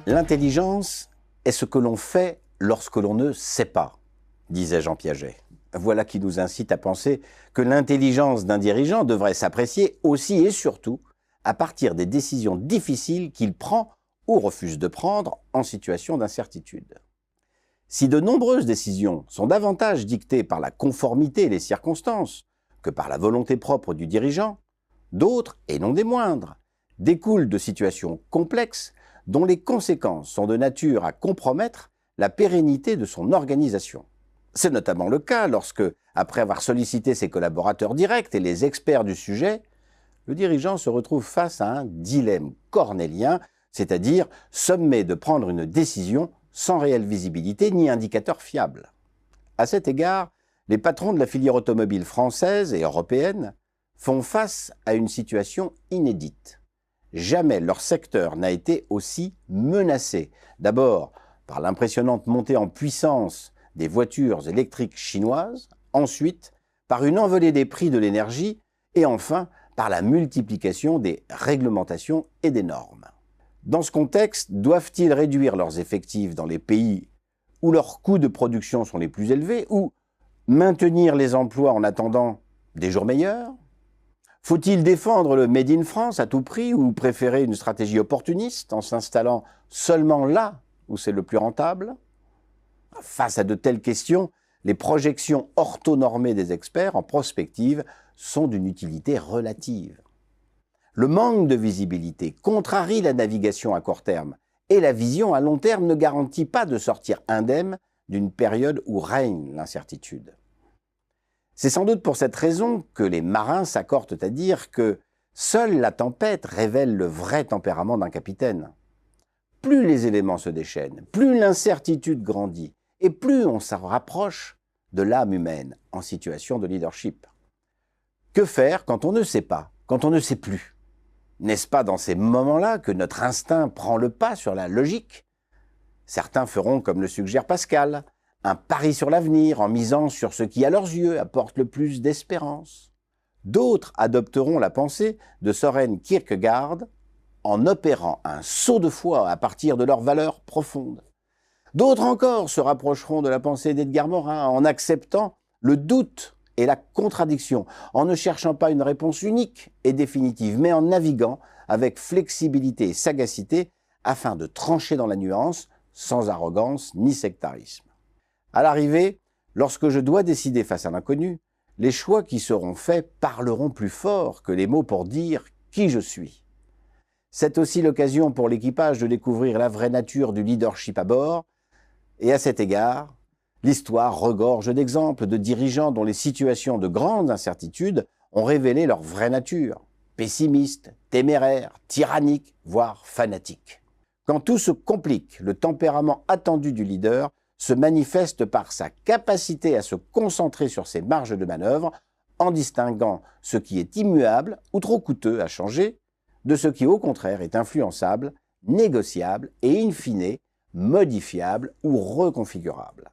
L'intelligence est ce que l'on fait lorsque l'on ne sait pas, disait Jean Piaget. Voilà qui nous incite à penser que l'intelligence d'un dirigeant devrait s'apprécier aussi et surtout à partir des décisions difficiles qu'il prend ou refuse de prendre en situation d'incertitude. Si de nombreuses décisions sont davantage dictées par la conformité et les circonstances que par la volonté propre du dirigeant, d'autres, et non des moindres, découlent de situations complexes dont les conséquences sont de nature à compromettre la pérennité de son organisation. C'est notamment le cas lorsque, après avoir sollicité ses collaborateurs directs et les experts du sujet, le dirigeant se retrouve face à un dilemme cornélien, c'est-à-dire sommé de prendre une décision sans réelle visibilité ni indicateur fiable. À cet égard, les patrons de la filière automobile française et européenne font face à une situation inédite. Jamais leur secteur n'a été aussi menacé. D'abord, par l'impressionnante montée en puissance des voitures électriques chinoises, ensuite, par une envolée des prix de l'énergie et enfin, par la multiplication des réglementations et des normes. Dans ce contexte, doivent-ils réduire leurs effectifs dans les pays où leurs coûts de production sont les plus élevés ou maintenir les emplois en attendant des jours meilleurs? Faut-il défendre le Made in France à tout prix ou préférer une stratégie opportuniste en s'installant seulement là où c'est le plus rentable? Face à de telles questions, les projections orthonormées des experts en prospective sont d'une utilité relative. Le manque de visibilité contrarie la navigation à court terme et la vision à long terme ne garantit pas de sortir indemne d'une période où règne l'incertitude. C'est sans doute pour cette raison que les marins s'accordent à dire que seule la tempête révèle le vrai tempérament d'un capitaine. Plus les éléments se déchaînent, plus l'incertitude grandit et plus on s'en rapproche de l'âme humaine en situation de leadership. Que faire quand on ne sait pas, quand on ne sait plus? N'est-ce pas dans ces moments-là que notre instinct prend le pas sur la logique? Certains feront comme le suggère Pascal, un pari sur l'avenir en misant sur ce qui, à leurs yeux, apporte le plus d'espérance. D'autres adopteront la pensée de Søren Kierkegaard en opérant un saut de foi à partir de leurs valeurs profondes. D'autres encore se rapprocheront de la pensée d'Edgar Morin en acceptant le doute et la contradiction, en ne cherchant pas une réponse unique et définitive, mais en naviguant avec flexibilité et sagacité afin de trancher dans la nuance, sans arrogance ni sectarisme. À l'arrivée, lorsque je dois décider face à l'inconnu, les choix qui seront faits parleront plus fort que les mots pour dire qui je suis. C'est aussi l'occasion pour l'équipage de découvrir la vraie nature du leadership à bord, et à cet égard, l'histoire regorge d'exemples de dirigeants dont les situations de grande incertitude ont révélé leur vraie nature, pessimistes, téméraires, tyranniques, voire fanatiques. Quand tout se complique, le tempérament attendu du leader se manifeste par sa capacité à se concentrer sur ses marges de manœuvre en distinguant ce qui est immuable ou trop coûteux à changer de ce qui au contraire est influençable, négociable et in fine modifiable ou reconfigurable.